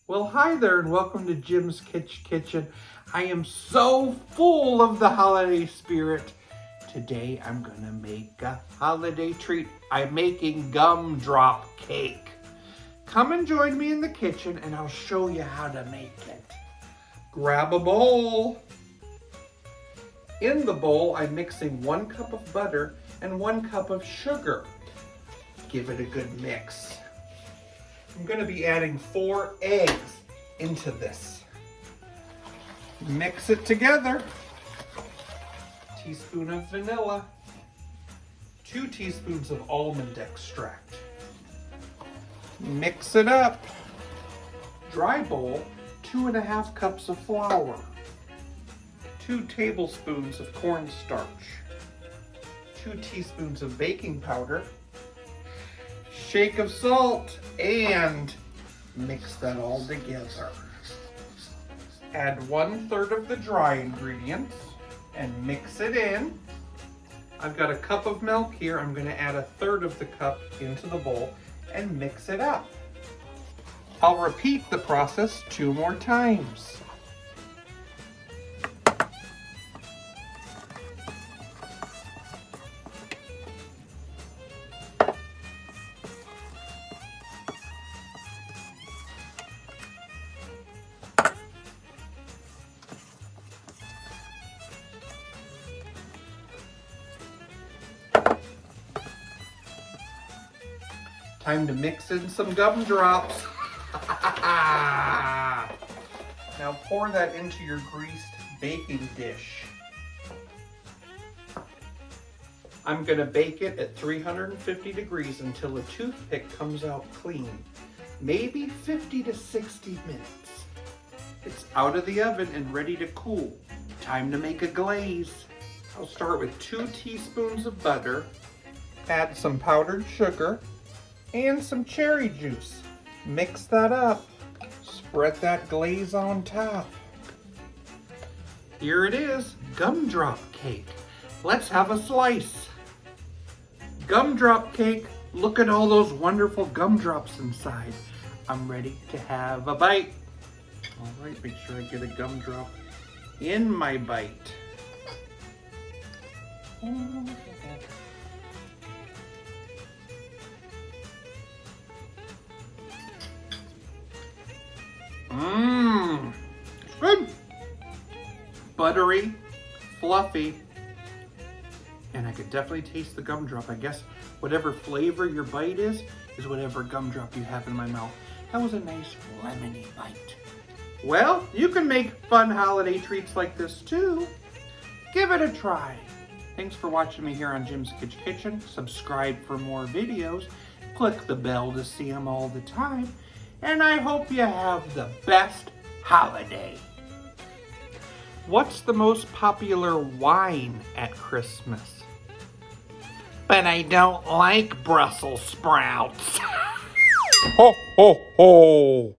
Well, hi there and welcome to Jim's Kitsch Kitchen. I am so full of the holiday spirit. Today I'm gonna make a holiday treat. I'm making gumdrop cake. Come and join me in the kitchen and I'll show you how to make it. Grab a bowl. In the bowl, I'm mixing 1 cup of butter and 1 cup of sugar. Give it a good mix. I'm going to be adding 4 eggs into this. Mix it together. Teaspoon of vanilla. 2 teaspoons of almond extract. Mix it up. Dry bowl, 2½ cups of flour. 2 tablespoons of cornstarch. 2 teaspoons of baking powder. Shake of salt and mix that all together. Add 1/3 of the dry ingredients and mix it in. I've got a cup of milk here. I'm going to add 1/3 of the cup into the bowl and mix it up. I'll repeat the process 2 more times. Time to mix in some gumdrops. Now pour that into your greased baking dish. I'm gonna bake it at 350 degrees until the toothpick comes out clean. Maybe 50 to 60 minutes. It's out of the oven and ready to cool. Time to make a glaze. I'll start with 2 teaspoons of butter, add some powdered sugar, and some cherry juice. Mix that up. Spread that glaze on top. Here it is, gumdrop cake. Let's have a slice. Gumdrop cake, look at all those wonderful gumdrops inside. I'm ready to have a bite. All right, make sure I get a gumdrop in my bite. It's good. Buttery, fluffy, and I could definitely taste the gumdrop. I guess whatever flavor your bite is whatever gumdrop you have in my mouth. That was a nice lemony bite. Well, you can make fun holiday treats like this too. Give it a try. Thanks for watching me here on Jim's Kitsch Kitchen. Subscribe for more videos. Click the bell to see them all the time. And I hope you have the best holiday. What's the most popular wine at Christmas? But I don't like Brussels sprouts. Ho, ho, ho.